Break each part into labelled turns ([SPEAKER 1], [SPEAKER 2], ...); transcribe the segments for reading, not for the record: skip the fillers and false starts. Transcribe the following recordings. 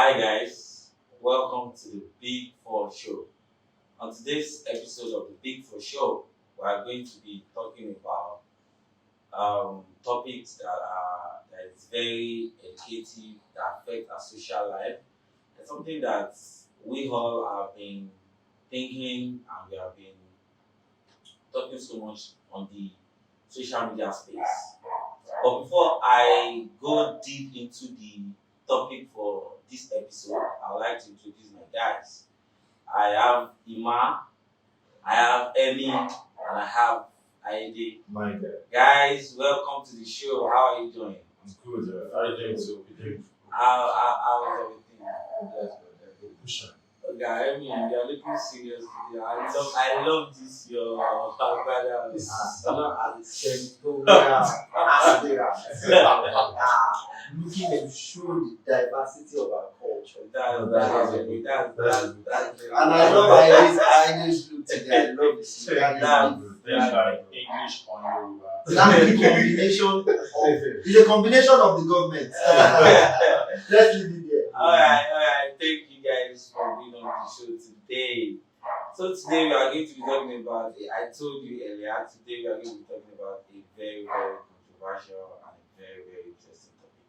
[SPEAKER 1] Hi guys, welcome to the Big Four Show. On today's episode of the Big Four Show, we are going to be talking about topics that is very educative, that affect our social life, and something that we all have been thinking and we have been talking so much on the social media space. But before I go deep into the topic for this episode, I would like to introduce my guys. I have Ima, I have Emmy, and I have Aide.
[SPEAKER 2] My God.
[SPEAKER 1] Guys, welcome to the show. How are you doing?
[SPEAKER 2] I'm good. How are you doing? So,
[SPEAKER 1] How is everything?
[SPEAKER 2] That's good. Push on.
[SPEAKER 1] Okay, Emmy, you are looking serious today. I love this your brother.
[SPEAKER 3] Looking to show the diversity of our culture.
[SPEAKER 1] That's
[SPEAKER 3] And I love Irish look today. I love this.
[SPEAKER 2] Things like English on Yoruba.
[SPEAKER 3] That's the combination of it's a combination of the government. Let's leave it there.
[SPEAKER 1] Alright. Thank you guys for being on the show today. So today we are going to be talking about, I told you earlier, today we are going to be talking about a very, very controversial and a very, very interesting topic.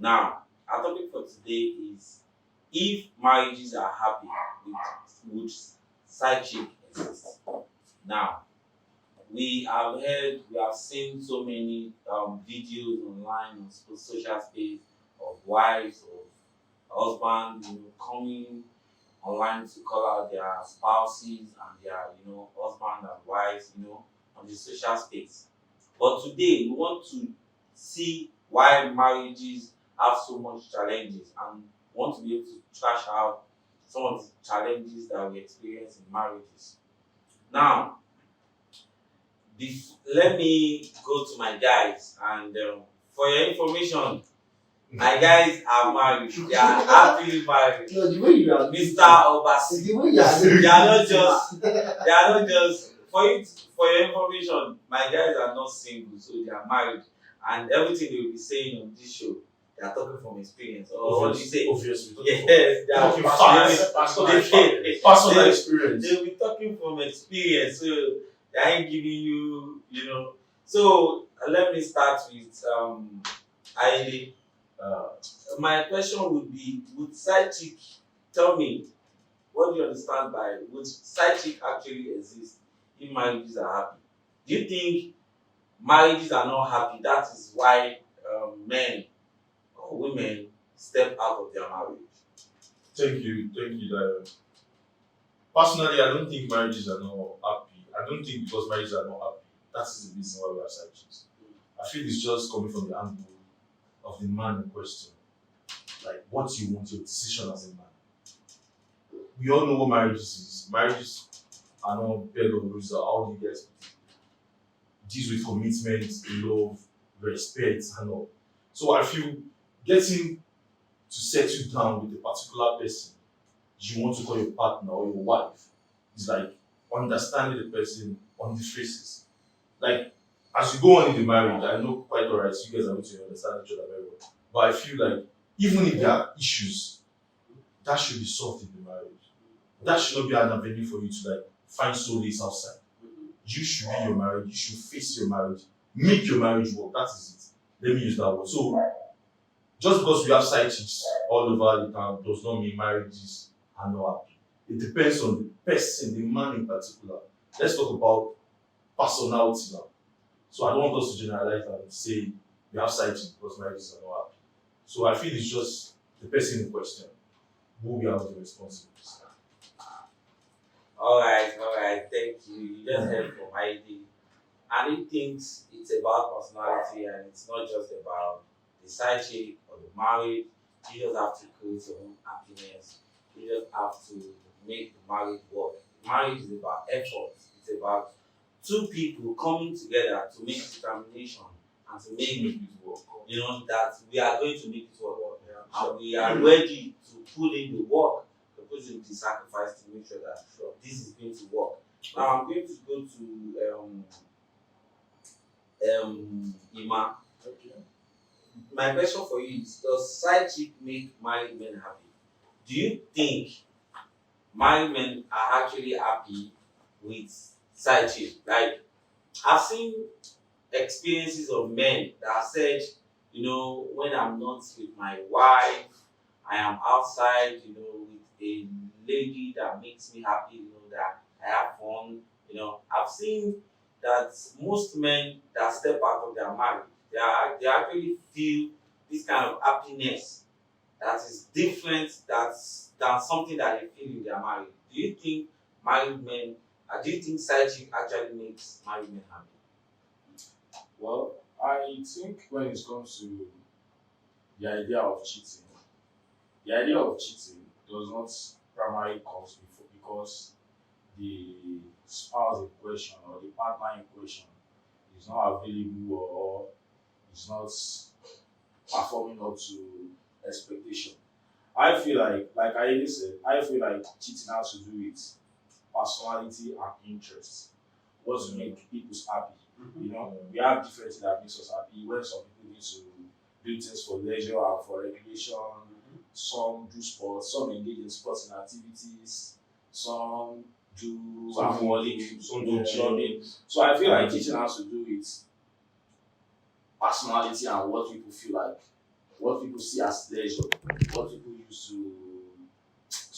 [SPEAKER 1] Now, our topic for today is if marriages are happy, would side chick exist? Now, we have seen so many videos online on social space of wives, of husbands, coming online to call out their spouses and their, husband and wives, on the social space. But today we want to see why marriages have so much challenges and want to be able to trash out some of the challenges that we experience in marriages. Now, let me go to my guys and for your information, my guys are married. They are happily married.
[SPEAKER 3] No, the way you are
[SPEAKER 1] Mr. Obasi.
[SPEAKER 3] the way you are
[SPEAKER 1] They are not just for your information, my guys are not single, so they are married. And everything they will be saying on this show, they are talking from experience. Or what do you say?
[SPEAKER 2] Obviously.
[SPEAKER 1] Yes, they are
[SPEAKER 2] Personal experience.
[SPEAKER 1] They'll be talking from experience, so they ain't giving you, So let me start with Aile. My question would be, would side chick, tell me, what do you understand by, would side chick actually exist if marriages are happy? Do you think marriages are not happy, that is why men or women step out of their marriage?
[SPEAKER 2] Thank you, Dayo. Personally, I don't think marriages are not happy. I don't think because marriages are not happy, that is the reason why we are side chicks. I feel it's just coming from the angle of the man in question. Like what you want, your decision as a man. We all know what marriages is. Marriages are not bed of roses. How do you guys deals with commitment, love, respect, and all. So I feel getting to settle down with a particular person you want to call your partner or your wife is like understanding the person on the faces. Like as you go on in the marriage, I know quite alright, you guys are going to understand each other very well. But I feel like even if there are issues, that should be solved in the marriage. That should not be an avenue for you to like find solace outside. You should be your marriage, you should face your marriage, make your marriage work. That is it. Let me use that word. So just because we have side chicks all over the town does not mean marriages are not happy. It depends on the person, the man in particular. Let's talk about personality now. So I don't want us to generalize and say we have side chicks because marriages are not happy. So I feel it's just the person in question who we have the responsibility.
[SPEAKER 1] Alright, thank you. You just heard from ID. And he thinks it's about personality and it's not just about the side chick or the marriage. You just have to create your own happiness. You just have to make the marriage work. Marriage is about effort. It's about two people coming together to make determination and to make it work. That we are going to make it work. And we are ready to put in the work, to put in the sacrifice to make sure that this is going to work. Now I'm going to go to Ima.
[SPEAKER 3] Okay.
[SPEAKER 1] my question for you is: does side chick make married men happy? Do you think married men are actually happy with side chick? Like, I've seen experiences of men that said, when I'm not with my wife, I am outside, with a lady that makes me happy, that I have fun. I've seen that most men that step out of their marriage, they actually feel this kind of happiness that is different than something that they feel in their marriage. Do you think married men, do you think side chick actually makes married men happy?
[SPEAKER 4] Well, I think when it comes to the idea of cheating, the idea of cheating does not primarily comes before because the spouse in question or the partner in question is not available or is not performing up to expectation. I feel like I already said, I feel like cheating has to do with personality and interest. What to make people happy. We have different things that makes us happy. When some people need to do things for leisure and for recreation, some do sports, some engage in sports and activities, some do alcoholic, some do clubbing. So I feel like cheating has to do with personality and what people feel like, what people see as leisure, what people use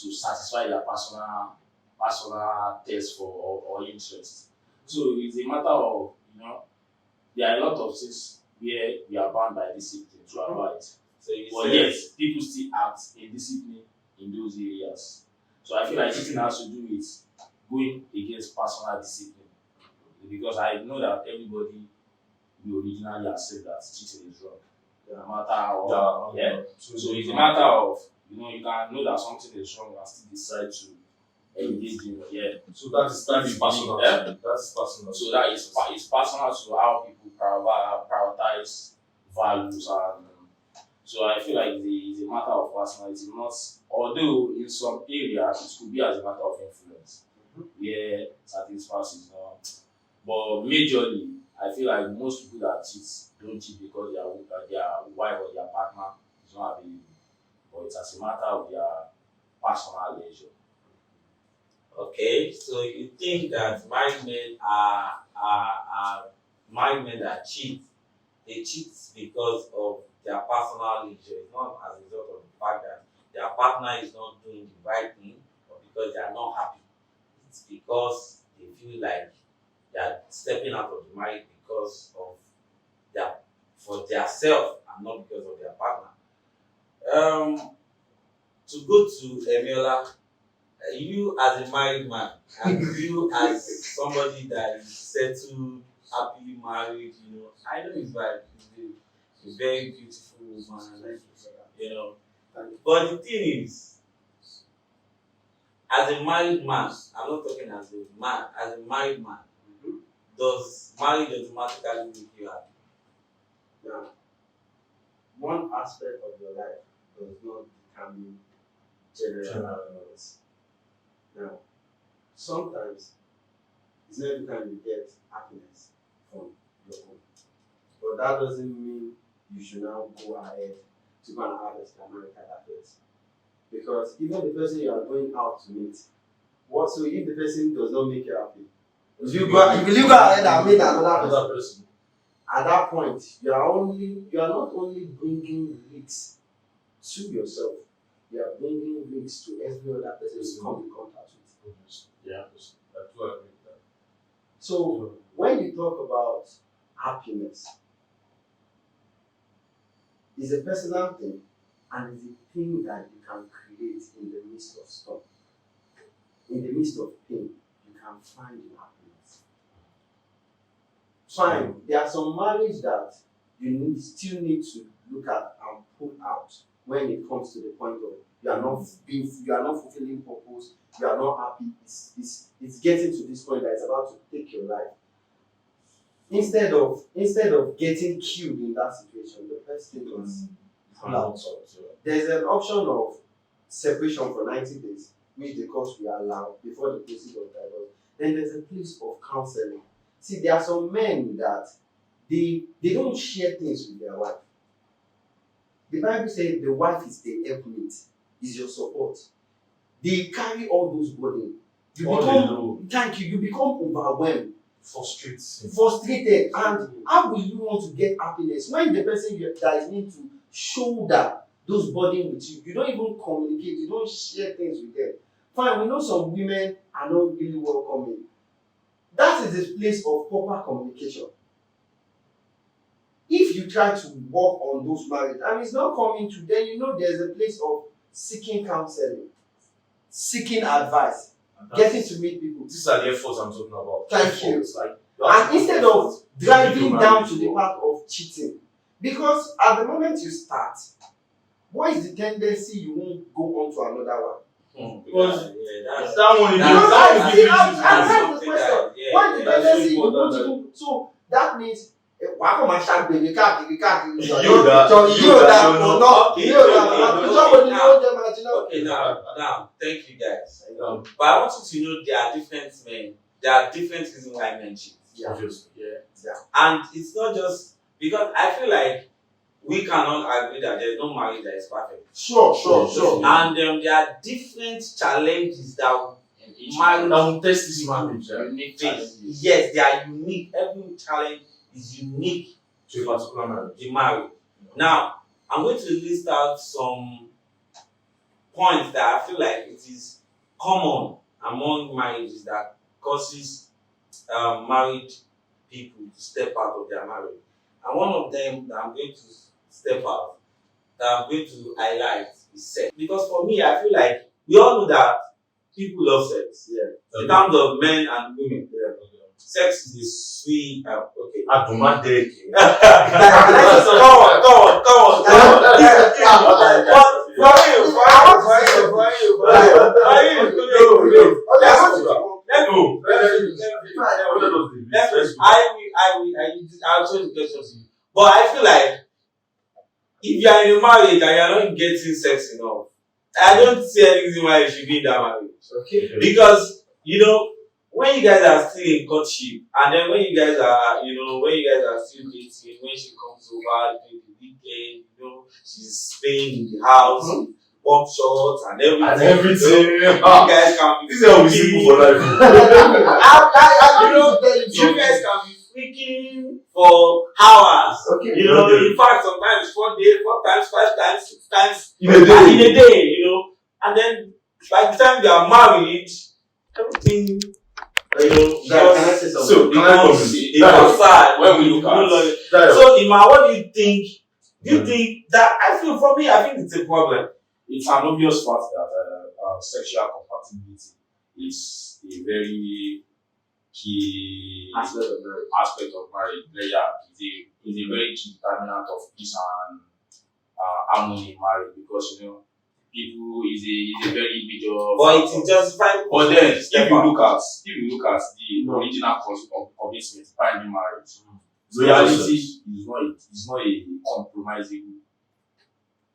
[SPEAKER 4] to satisfy their personal taste for or interest. So it's a matter of there are a lot of things where we are bound by discipline to abide.
[SPEAKER 1] So you
[SPEAKER 4] But
[SPEAKER 1] say,
[SPEAKER 4] yet people still act in discipline in those areas. So I feel like cheating has to do with going against personal discipline. Because I know that everybody will originally accept that cheating is wrong. No matter how So it's a matter of you can know that something is wrong and still decide to engage in
[SPEAKER 2] So that is personal.
[SPEAKER 4] Yeah.
[SPEAKER 2] That is personal.
[SPEAKER 4] So that is it's personal to how people prioritize values and so I feel like it's a matter of personality, not although in some areas it could be as a matter of influence. Yeah, certain spouses but majorly I feel like most people that cheat don't cheat because their wife or their partner is not available. But it's as a matter of their personal leisure.
[SPEAKER 1] okay, so you think that married men are married men that cheat, they cheat because of their personal leisure. It's not as a result of the fact that their partner is not doing the right thing or because they are not happy. It's because they feel like they are stepping out of the marriage because of their for their self and not because of their partner. To go to Emiola, you as a married man and you as somebody that is settled, happily married, I know it's like a very beautiful woman, But the thing is, as a married man, I'm not talking as a man, as a married man, does marriage automatically make you happy?
[SPEAKER 3] Now, one aspect of your life does not determine general happiness. Now, sometimes it's not every time you get happiness from your own. But that doesn't mean you should now go ahead to go and have extramarital affairs. Because even the person you are going out to meet, so if the person does not make you happy, will you go ahead and meet another person? At that point, you are not only bringing risks to yourself, you are bringing risks to every other person you come in contact with.
[SPEAKER 2] Yeah, I do agree with that.
[SPEAKER 3] So when you talk about happiness, it's a personal thing and it's a thing that you can create in the midst of storm. In the midst of pain, you can find your happiness. Fine, there are some marriage that you still need to look at and pull out when it comes to the point of you are not fulfilling purpose, you are not happy, it's getting to this point that it's about to take your life. Instead of getting killed in that situation, the first thing is pull out. There's an option of separation for 90 days, which the court will allow before the process of divorce. Then there's a place of counseling. See, there are some men that they don't share things with their wife. The Bible says the wife is the helpmate, is your support. They carry all those burdens. You you become overwhelmed, frustrated, and how will you want to get happiness when the person that is meant to shoulder those burdens with you, you don't even communicate, you don't share things with them. Fine, we know some women are not really welcoming. That is the place of proper communication. If you try to work on those marriages and it's not coming to, then you know there's a place of seeking counseling, seeking advice, getting to meet people.
[SPEAKER 2] These are the efforts I'm talking about.
[SPEAKER 3] Thank you.
[SPEAKER 2] Like,
[SPEAKER 3] and instead of driving down to the path of cheating, because at the moment you start, what is the tendency you won't go on to another one?
[SPEAKER 2] Because
[SPEAKER 1] that's
[SPEAKER 2] that one is
[SPEAKER 3] the question. What is the tendency you want to do? So that means wàá kàn máa ṣàgbèrè káàkiri
[SPEAKER 1] Okay, now, thank you guys. But I want you to know there are different men. There are different reasons why men cheat.
[SPEAKER 3] Yeah.
[SPEAKER 1] And it's not just because I feel like we cannot agree that there's no marriage that is perfect.
[SPEAKER 3] Sure.
[SPEAKER 1] And there are different challenges that marriage
[SPEAKER 2] will test this marriage.
[SPEAKER 1] Yes, they are unique. Every challenge is unique
[SPEAKER 2] to a particular
[SPEAKER 1] marriage. Now, I'm going to list out some points that I feel like it is common among marriages that causes married people to step out of their marriage. And one of them that I'm going to step out, that I'm going to highlight is sex. Because for me, I feel like we all know that people love sex. Yeah. In terms of men and women. Yeah. Sex is a sweet. Okay.
[SPEAKER 2] Come on.
[SPEAKER 1] For you. I'll show the question to you. But I feel like if you are in a marriage and you are not getting sex enough, I don't see any reason why you should be in that marriage.
[SPEAKER 3] Okay.
[SPEAKER 1] Because when you guys are still in courtship, and then when you guys are still dating, when she comes over during the weekend, she's staying in the house, pump shots and everything. You guys can be.
[SPEAKER 2] This is how we see for life.
[SPEAKER 1] You guys can be freaking for hours.
[SPEAKER 3] Okay.
[SPEAKER 1] In fact, sometimes 4 days, 4 times, 5 times, 6 times
[SPEAKER 2] in a day.
[SPEAKER 1] And then by the time you are married, everything.
[SPEAKER 3] Can I say something?
[SPEAKER 2] So,
[SPEAKER 1] it's sad
[SPEAKER 4] when we look at
[SPEAKER 1] So, Ima, what do you think? Do you think that I think it's a problem.
[SPEAKER 4] It's an obvious fact that sexual compatibility is a very key aspect of marriage. It's a very key determinant of peace and harmony in marriage because people is a very major.
[SPEAKER 1] But it is justified.
[SPEAKER 4] But then, if you look at the original concept of commitment, binding marriage, loyalty is not a compromising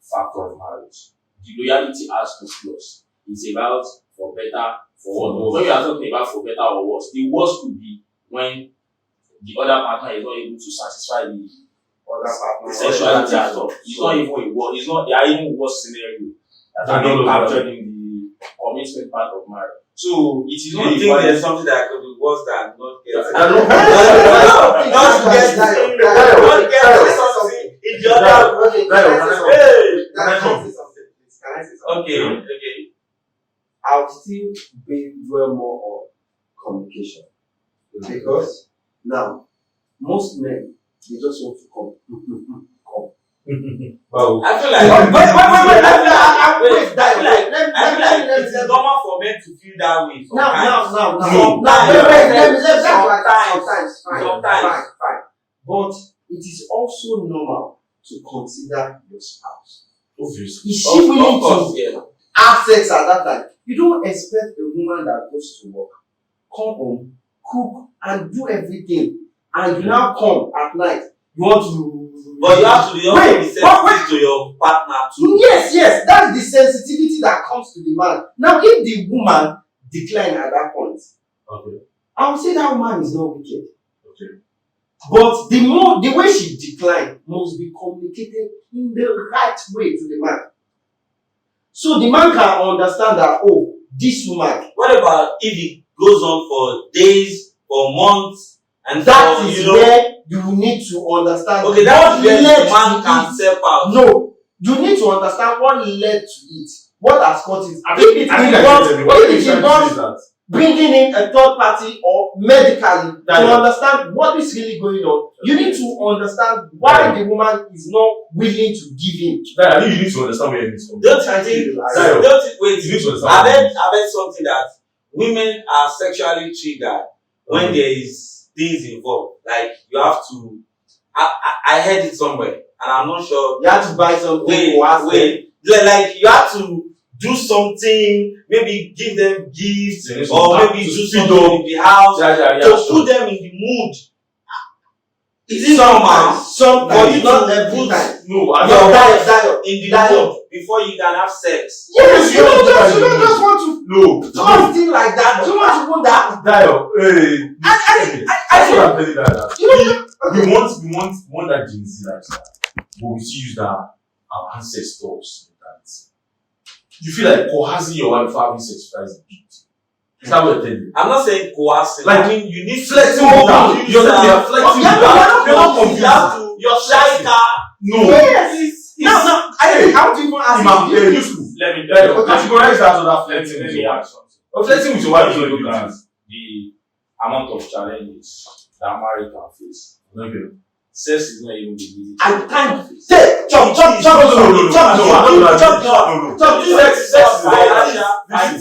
[SPEAKER 4] factor of marriage. The loyalty has to clause. It's about for better, for worse. When you are talking about for better or worse, the worst could be when the other partner is not able to satisfy the other partner sexuality at all. It's not even a worse. It's not. There are even worse scenarios that are not captured in the commitment part of marriage. So it is not.
[SPEAKER 1] You think there's something that could be worse than not getting?
[SPEAKER 3] Not
[SPEAKER 1] get something in the other.
[SPEAKER 3] Can I say something?
[SPEAKER 1] Okay.
[SPEAKER 3] I'll still be dwell more on communication because now most men they just want to come.
[SPEAKER 2] Wow.
[SPEAKER 1] I feel like it's normal for men to feel that way. Sometimes.
[SPEAKER 3] Fine. But it is also normal to consider your spouse.
[SPEAKER 2] Obviously.
[SPEAKER 3] Is she willing to have sex at that time? You don't expect a woman that goes to work, come home, cook, and do everything, and you now come at night. You want to.
[SPEAKER 1] But you have to be sensitive to your partner too.
[SPEAKER 3] Yes. That's the sensitivity that comes to the man. Now, if the woman decline at that point,
[SPEAKER 2] okay,
[SPEAKER 3] I would say that woman is not wicked.
[SPEAKER 2] Okay.
[SPEAKER 3] But the way she declined must be communicated in the right way to the man. So the man can understand that, oh, this woman.
[SPEAKER 1] What about if it goes on for days, for months, and
[SPEAKER 3] That
[SPEAKER 1] for,
[SPEAKER 3] is where you need to understand.
[SPEAKER 1] okay, that's
[SPEAKER 3] what
[SPEAKER 1] where
[SPEAKER 3] led
[SPEAKER 1] the man
[SPEAKER 3] to
[SPEAKER 1] can
[SPEAKER 3] it.
[SPEAKER 1] step out.
[SPEAKER 3] No, you need to understand what led to it. What has caused it.
[SPEAKER 2] I
[SPEAKER 3] If it involves
[SPEAKER 2] that.
[SPEAKER 3] bringing in a third party or medically to understand what is really going on, you need to understand why the woman is not willing to give in.
[SPEAKER 2] I think you need to understand where it is from.
[SPEAKER 1] Don't you think? Wait,
[SPEAKER 2] You need to understand.
[SPEAKER 1] I bet something that women are sexually triggered when there is things involved. Like you have to. I heard it somewhere, and I'm not sure.
[SPEAKER 3] You have to buy something.
[SPEAKER 1] Wait. Like you have to do something, maybe give them gifts, or maybe do something in the house to put them in the mood. Is it sometimes, not every time.
[SPEAKER 2] No, I
[SPEAKER 1] your
[SPEAKER 2] don't.
[SPEAKER 1] wife in the mood before you can have sex.
[SPEAKER 3] Yes, you don't just want to
[SPEAKER 2] No,
[SPEAKER 3] something like that. You want to want that.
[SPEAKER 2] Dio, that's what I'm telling you. That we want that Gen Z lifestyle, but we still use that our ancestors mentality. You feel like coercing your wife for having sex with her is a big deal. Is that what you're telling me?
[SPEAKER 1] I'm not saying coercing.
[SPEAKER 2] Like,
[SPEAKER 1] I mean, you need
[SPEAKER 2] flexing with her. You're not flexing with her. You're not confused.
[SPEAKER 1] You have to. You're shy car.
[SPEAKER 2] No.
[SPEAKER 3] Yes. No. I want to even ask you.
[SPEAKER 4] Let me
[SPEAKER 2] categorize that other flexing with your wife. Flexing with your wife is not
[SPEAKER 4] look at
[SPEAKER 2] good.
[SPEAKER 4] the amount of challenges that marriage can face.
[SPEAKER 2] Okay.
[SPEAKER 4] Sex is not even the leading.
[SPEAKER 3] I can't
[SPEAKER 4] face.
[SPEAKER 3] say chop.
[SPEAKER 2] Sex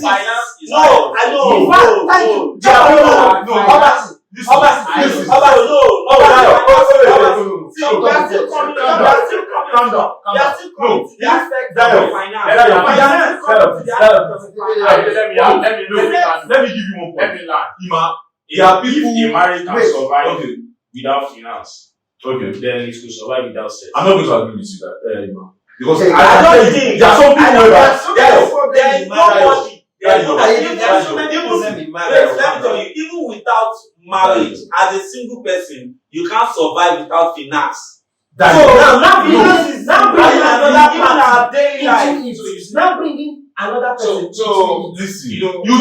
[SPEAKER 4] Finance is
[SPEAKER 1] No, I know.
[SPEAKER 2] Calm down. Let me give you one point. There are people.
[SPEAKER 4] If marriage can survive
[SPEAKER 2] Okay.
[SPEAKER 4] without finance,
[SPEAKER 2] Okay.
[SPEAKER 4] then it will survive without sex.
[SPEAKER 2] I'm not going to agree with you that, Ima. Because
[SPEAKER 3] Okay,
[SPEAKER 2] I don't think there are some people where
[SPEAKER 1] even without marriage, as a single person, you can't survive without finance.
[SPEAKER 3] Now bringing another person.
[SPEAKER 2] So listen,
[SPEAKER 4] You don't
[SPEAKER 2] no.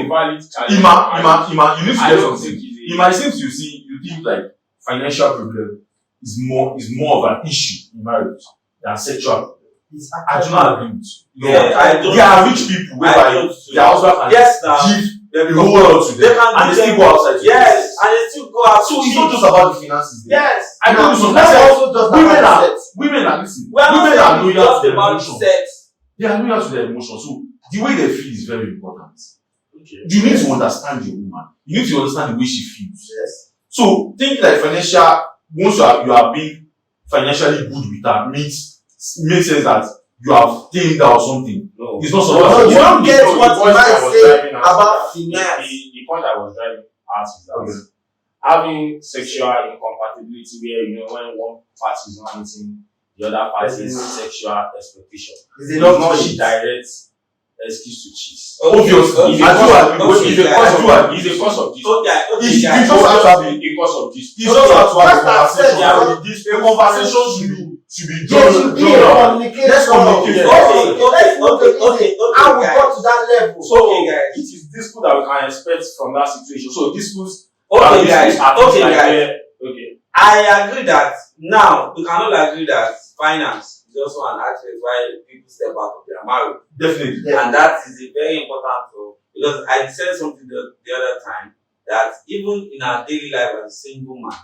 [SPEAKER 4] valid challenge.
[SPEAKER 2] Ima, you need to
[SPEAKER 4] I
[SPEAKER 2] get
[SPEAKER 4] don't
[SPEAKER 2] something.
[SPEAKER 4] think it's
[SPEAKER 2] Ima, it seems you think like financial problem is more of an issue in marriage than sexual problem. I do not agree with you. There are rich people whereby their husband can give the whole world to them and they still go outside to
[SPEAKER 1] Yes, and they still go out.
[SPEAKER 2] So it's not just about the finances there.
[SPEAKER 1] Yes.
[SPEAKER 2] I know women are listen. Women are loyal to their emotions. They are loyal to their emotions. So the way they feel is very important.
[SPEAKER 4] Okay.
[SPEAKER 2] You need to understand your woman. You need to understand the way she feels.
[SPEAKER 3] Yes.
[SPEAKER 2] So think like once you are being financially good with her makes sense that you have tamed her or something.
[SPEAKER 4] No.
[SPEAKER 2] It's not
[SPEAKER 3] No, you don't get
[SPEAKER 4] the
[SPEAKER 3] what
[SPEAKER 4] point
[SPEAKER 3] you
[SPEAKER 4] I
[SPEAKER 3] might
[SPEAKER 4] was
[SPEAKER 3] say
[SPEAKER 4] driving at
[SPEAKER 3] about
[SPEAKER 4] is
[SPEAKER 3] finance.
[SPEAKER 4] that the point I was driving at is that having sexual incompatibility where when one party is not meeting the other party's sexual expectation
[SPEAKER 3] Is not
[SPEAKER 4] direct excuse to cheat.
[SPEAKER 2] Obviously,
[SPEAKER 4] It's
[SPEAKER 2] a
[SPEAKER 4] cause of this.
[SPEAKER 2] You just have to have a
[SPEAKER 4] Because of this.
[SPEAKER 2] You just have to have a
[SPEAKER 3] That's
[SPEAKER 2] conversation. A conversation should be
[SPEAKER 3] There
[SPEAKER 2] done.
[SPEAKER 3] should be a
[SPEAKER 2] Let's
[SPEAKER 3] communication.
[SPEAKER 2] communicate.
[SPEAKER 1] Okay,
[SPEAKER 3] How we got to that level.
[SPEAKER 4] So
[SPEAKER 1] guys.
[SPEAKER 4] it is dispute that we can expect from that situation. So disputes.
[SPEAKER 1] Okay, guys.
[SPEAKER 4] Okay.
[SPEAKER 1] I agree that now we cannot agree that finance is also an aspect why people step out of their marriage.
[SPEAKER 2] Definitely.
[SPEAKER 3] Yeah.
[SPEAKER 1] And that is a very important thing, because I said something the other time that even in our daily life as a single man,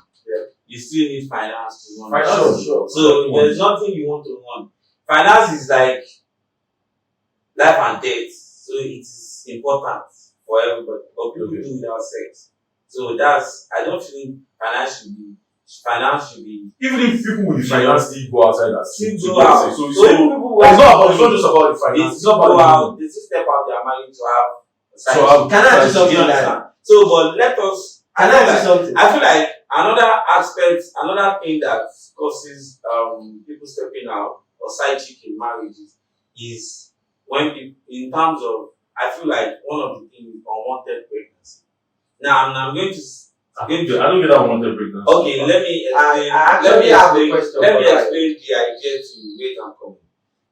[SPEAKER 1] you still need finance to run.
[SPEAKER 2] Sure.
[SPEAKER 1] So there's nothing you want to run. Finance is like life and death. So it is important for everybody. But people do without sex. So I don't think finance should be
[SPEAKER 2] Even if people with the finance still go outside and
[SPEAKER 1] still go out.
[SPEAKER 2] So
[SPEAKER 1] So even people
[SPEAKER 2] it's not just about the finance. It's not
[SPEAKER 1] go
[SPEAKER 2] about
[SPEAKER 1] out, they still step out their money to have
[SPEAKER 3] Can I ask you something like that?
[SPEAKER 1] So, but let us.
[SPEAKER 3] Can I ask you something?
[SPEAKER 1] I feel like another thing that causes people stepping out or side chick in marriages is when people, in terms of, I feel like one of the things is unwanted pregnancy. Now, I'm going to
[SPEAKER 2] I don't get that unwanted pregnancy.
[SPEAKER 1] Okay, let me explain.
[SPEAKER 3] I actually have a question.
[SPEAKER 1] Let me explain the idea to you. Wait, I'm coming.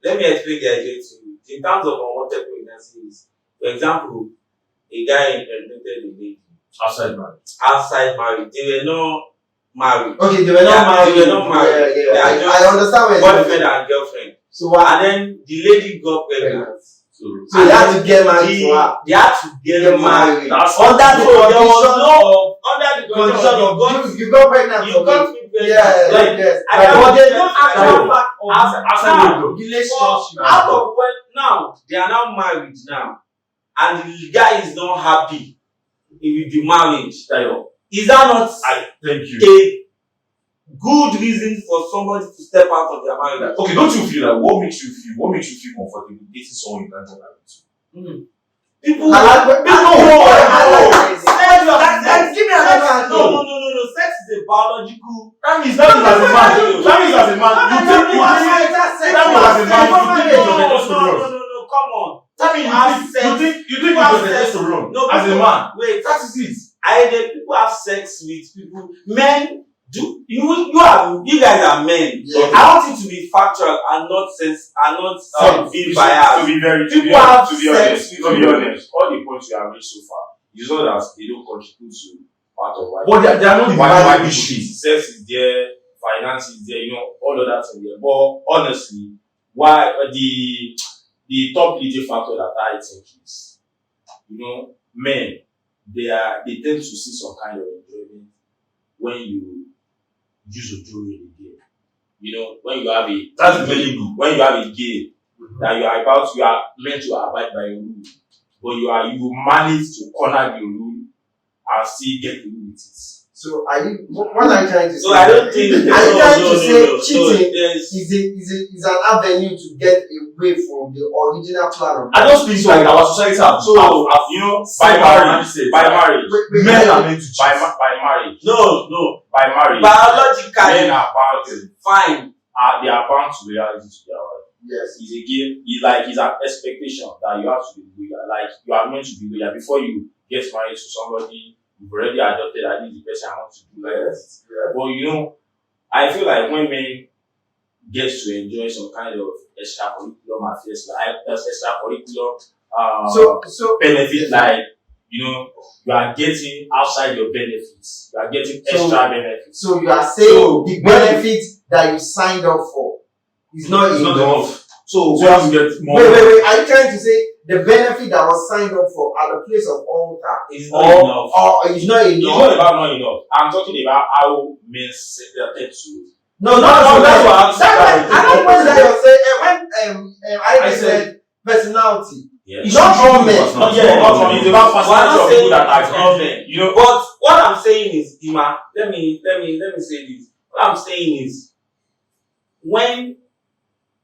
[SPEAKER 1] Let me explain the idea to you. In terms of unwanted pregnancies, for example, a guy impregnated a lady
[SPEAKER 2] Outside marriage.
[SPEAKER 1] outside marriage. They were not married.
[SPEAKER 3] Okay, they were not married.
[SPEAKER 1] They were not married.
[SPEAKER 3] Yeah.
[SPEAKER 1] They are just
[SPEAKER 3] I understand where you're
[SPEAKER 1] boyfriend and girlfriend.
[SPEAKER 3] So why?
[SPEAKER 1] And then the lady got pregnant.
[SPEAKER 2] So
[SPEAKER 3] So they had to get married to her.
[SPEAKER 1] They had to get married.
[SPEAKER 2] that's
[SPEAKER 3] Under the
[SPEAKER 1] There was
[SPEAKER 3] condition
[SPEAKER 1] no under the condition
[SPEAKER 3] of you got pregnant.
[SPEAKER 1] you got me pregnant.
[SPEAKER 3] Yes.
[SPEAKER 1] But there's no
[SPEAKER 2] Sorry.
[SPEAKER 1] actual fact of
[SPEAKER 2] outside
[SPEAKER 1] now,
[SPEAKER 3] relationship.
[SPEAKER 1] out of when now they are now married now, and the guy is not happy with the marriage. Is that not
[SPEAKER 2] thank you.
[SPEAKER 1] a good reason for somebody to step out of their marriage?
[SPEAKER 2] Okay, don't you feel like what makes you feel comfortable dating someone you can't get married to?
[SPEAKER 1] People
[SPEAKER 3] Give me another
[SPEAKER 1] no. Sex is a biological.
[SPEAKER 2] That means as a man, you
[SPEAKER 1] No, come on.
[SPEAKER 2] you think testosterone
[SPEAKER 1] No,
[SPEAKER 2] as a man.
[SPEAKER 1] Wait,
[SPEAKER 2] That is it.
[SPEAKER 1] people have sex with people. Men do you guys are men.
[SPEAKER 3] Yeah.
[SPEAKER 1] I want it to be factual and not be biased.
[SPEAKER 4] To be
[SPEAKER 1] People have
[SPEAKER 4] honest,
[SPEAKER 1] sex with
[SPEAKER 4] all the points you have reached so far, you know that they don't contribute to part of why.
[SPEAKER 2] But they are not the
[SPEAKER 4] why
[SPEAKER 2] why
[SPEAKER 4] people
[SPEAKER 2] issue.
[SPEAKER 4] cheat. Sex is there, finance is there, all of that is there. But honestly, why the top leading factor that I think is, men, they tend to see some kind of enjoyment when you use a jewelry in a game. When you have
[SPEAKER 2] That's very good.
[SPEAKER 4] when you have a game that you are meant to abide by a rule, but you manage to corner the rule and still get away with it.
[SPEAKER 3] So what are you trying to say?
[SPEAKER 1] So I don't think.
[SPEAKER 3] Are you trying to say cheating
[SPEAKER 1] there's-
[SPEAKER 3] is an avenue to get away from the original plan of
[SPEAKER 2] I don't think so. Like our society have
[SPEAKER 4] By marriage,
[SPEAKER 2] men are meant to cheat.
[SPEAKER 4] by marriage,
[SPEAKER 1] No.
[SPEAKER 4] by marriage,
[SPEAKER 1] Biologically,
[SPEAKER 4] men are bound to,
[SPEAKER 1] fine.
[SPEAKER 4] they are bound to reality to their wife.
[SPEAKER 3] Yes.
[SPEAKER 4] It's a game. It's an expectation that you have to be loyal. Like you are meant to be loyal before you get married to somebody. You've already adopted that this is the person I want to do like this.
[SPEAKER 3] Yeah.
[SPEAKER 4] But I feel like when men get to enjoy some kind of extracurricular affairs, like extracurricular
[SPEAKER 3] So
[SPEAKER 4] benefit, like you are getting outside your benefits, you are getting extra benefits.
[SPEAKER 3] So you are saying the benefit that you signed up for is not
[SPEAKER 2] It's not
[SPEAKER 3] enough.
[SPEAKER 2] enough. So you have to get more.
[SPEAKER 3] Wait. Are you trying to say the benefit that was signed up for at the place of altar
[SPEAKER 1] It's not enough.
[SPEAKER 3] or is not
[SPEAKER 4] It's
[SPEAKER 3] enough?
[SPEAKER 4] not about not enough. I'm talking about how men tend to.
[SPEAKER 3] No,
[SPEAKER 2] that's what
[SPEAKER 3] that's
[SPEAKER 2] I'm
[SPEAKER 3] I don't want that you're saying. When I said personality.
[SPEAKER 4] Yeah.
[SPEAKER 2] It's
[SPEAKER 3] Not
[SPEAKER 2] not
[SPEAKER 3] government.
[SPEAKER 2] It's
[SPEAKER 4] Not yet. It's about
[SPEAKER 1] We're
[SPEAKER 4] personality
[SPEAKER 1] not
[SPEAKER 4] of
[SPEAKER 1] saying
[SPEAKER 4] people that
[SPEAKER 1] it's
[SPEAKER 4] are
[SPEAKER 1] government. But what I'm saying is, Ima, let me say this. What I'm saying is, when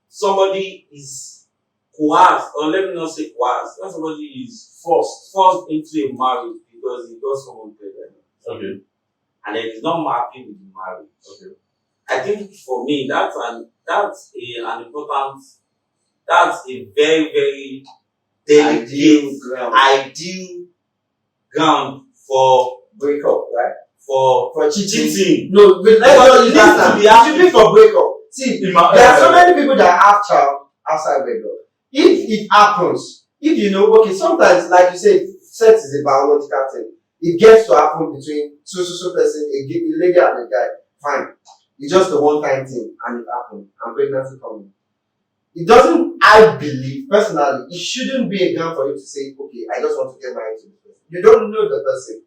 [SPEAKER 1] somebody is coerced, or let me not say coerced, when somebody is forced into a marriage because he got someone pregnant,
[SPEAKER 2] Okay.
[SPEAKER 1] and then he's not happy with the marriage.
[SPEAKER 2] Okay.
[SPEAKER 1] I think for me that's a very, very delicate, ideal ground for
[SPEAKER 3] Breakup, right?
[SPEAKER 1] for
[SPEAKER 3] cheating.
[SPEAKER 1] cheating.
[SPEAKER 3] No, but let's not use that
[SPEAKER 1] It
[SPEAKER 3] term.
[SPEAKER 1] needs to be
[SPEAKER 3] It should be for breakup. See,
[SPEAKER 2] In
[SPEAKER 3] there are so many people that have child outside wedlock. If it happens, okay, sometimes, like you said, sex is a biological thing. It gets to happen between so person, a lady and a guy. Fine. It's just a one-time thing, and it happened, and pregnancy coming. It doesn't, I believe, personally, it shouldn't be a ground for you to say, okay, I just want to get married to this person. You don't know the person.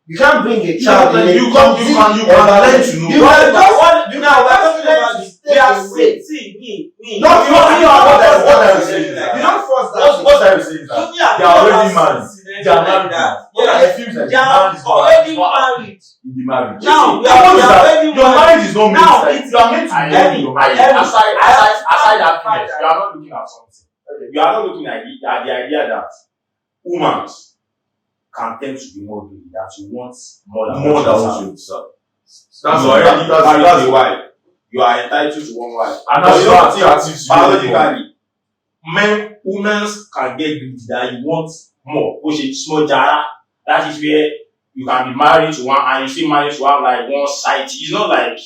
[SPEAKER 3] You can't bring a child in.
[SPEAKER 2] You can learn to know.
[SPEAKER 3] You can just
[SPEAKER 1] We're talking about this. We are saying, see, me.
[SPEAKER 3] Not
[SPEAKER 2] You know what I was saying.
[SPEAKER 3] You don't force that.
[SPEAKER 2] What I was saying is that they are already married. They are married. What I feel like
[SPEAKER 1] They are already married.
[SPEAKER 2] in the marriage.
[SPEAKER 1] Now, we
[SPEAKER 2] The point is
[SPEAKER 1] are
[SPEAKER 2] that
[SPEAKER 1] already
[SPEAKER 2] your marriage is not meant
[SPEAKER 1] Now,
[SPEAKER 2] like you are meant to be in your marriage.
[SPEAKER 4] Aside that finish, you are not looking at something. You are not looking at the idea that women can tend to be more greedy, that you want more than
[SPEAKER 2] what you deserve.
[SPEAKER 4] That's already married to a wife. You are entitled to one wife.
[SPEAKER 2] And that's what attractive
[SPEAKER 4] Biologically, women can get greedy that you want more. Which is small jara. That is where you can be married to one and you still married to have like one side chick. It's not like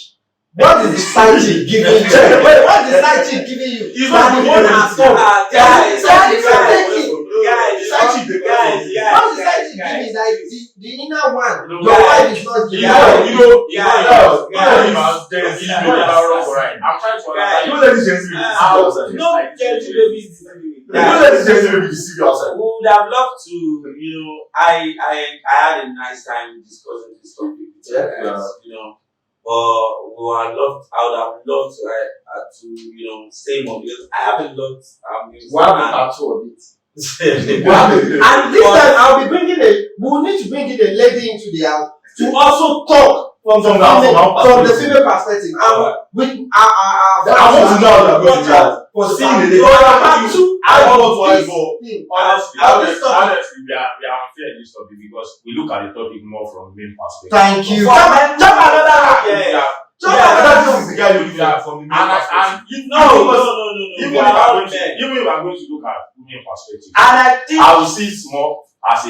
[SPEAKER 3] What is the side chick giving you? Wait, what is the side chick giving you?
[SPEAKER 4] it's not
[SPEAKER 3] the
[SPEAKER 4] giving
[SPEAKER 3] one
[SPEAKER 4] you
[SPEAKER 3] at
[SPEAKER 4] anything.
[SPEAKER 3] all.
[SPEAKER 1] Guys,
[SPEAKER 3] What is the side chick
[SPEAKER 1] guys,
[SPEAKER 3] giving? Like the inner one.
[SPEAKER 4] No,
[SPEAKER 3] Your wife is not
[SPEAKER 4] You
[SPEAKER 3] giving.
[SPEAKER 4] know,
[SPEAKER 1] guys,
[SPEAKER 4] there's
[SPEAKER 1] guys,
[SPEAKER 4] this video about wrong, right? I'm trying to
[SPEAKER 1] guys,
[SPEAKER 2] You
[SPEAKER 4] understand.
[SPEAKER 2] don't let this gentleman deceive you outside.
[SPEAKER 1] no gentle babies.
[SPEAKER 2] You don't let this gentleman deceive you outside.
[SPEAKER 1] We would have loved to, I had a nice time discussing this topic with you guys, but I would have loved to stay more because I have a lot.
[SPEAKER 3] One tattoo of it.
[SPEAKER 1] And
[SPEAKER 3] And this time I'll be bringing we'll need to bring in a lady into the house to also talk from the female perspective. And with
[SPEAKER 2] I want to know how they're going to react.
[SPEAKER 3] for
[SPEAKER 2] Seeing
[SPEAKER 3] family.
[SPEAKER 2] the
[SPEAKER 3] I
[SPEAKER 2] I
[SPEAKER 3] want
[SPEAKER 2] want
[SPEAKER 3] this
[SPEAKER 2] to go.
[SPEAKER 3] thing.
[SPEAKER 4] Honestly, we are unfair in this topic because we look at the topic more from main perspective.
[SPEAKER 3] Thank you.
[SPEAKER 1] For-
[SPEAKER 3] Jump another.
[SPEAKER 1] Yeah.
[SPEAKER 2] This is the guy you're looking at from the main
[SPEAKER 4] And
[SPEAKER 2] perspective.
[SPEAKER 4] even if I'm going to look at women perspective,
[SPEAKER 1] And I think
[SPEAKER 4] I will see it more as a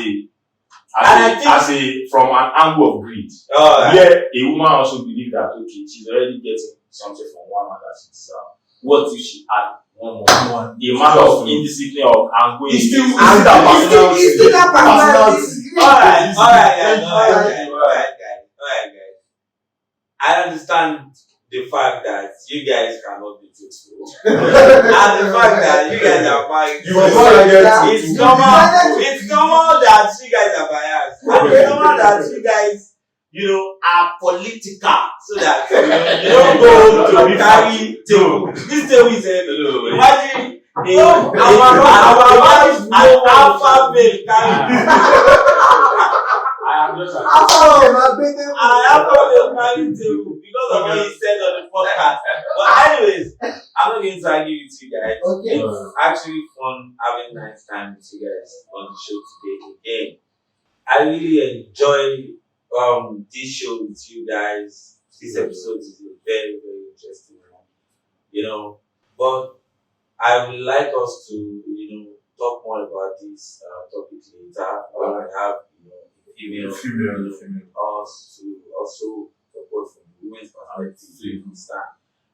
[SPEAKER 4] from an angle of greed. Where a woman also believes that okay, she's already getting something from one man that she deserves. What if she add one more? The amount of indiscipline of and going
[SPEAKER 2] It's still
[SPEAKER 4] against-
[SPEAKER 3] It's still that personality.
[SPEAKER 1] Alright, guys. I understand the fact that you guys cannot be truthful. And the fact that you guys are married. It's normal that you guys are biased. And it's normal that you guys, are political. So that you don't go to carry table. This table is heavy. Imagine our wives and alpha male carry.
[SPEAKER 4] I am just
[SPEAKER 1] I have to carry table because of what he said on the podcast. But anyways, I'm not going to argue with you guys.
[SPEAKER 3] Okay.
[SPEAKER 1] It's actually fun having a nice time with you guys on the show today again. I really enjoy this show with you guys. This episode is a very, very interesting one. But I would like us to, talk more about this topic later. When we have, female us to also support from the women's perspective.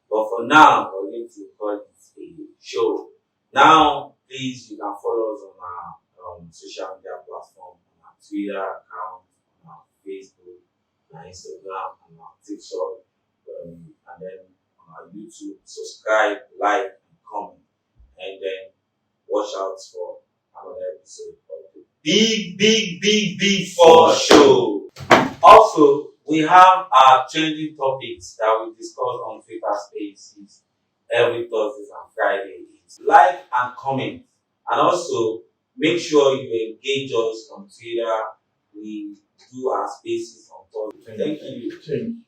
[SPEAKER 1] But for now, we're going to call it a show. Now, please, you can follow us on our social media platform, on our Twitter account, on our Facebook, on our Instagram, on our TikTok, and then on our YouTube. Subscribe, like, and comment, and then watch out for another episode of the big for show. Also, we have our trending topics that we discuss on Twitter Spaces every Thursdays and Fridays. Like and comment, and also make sure you engage us on Twitter. We do our spaces on Thursday. Thank you.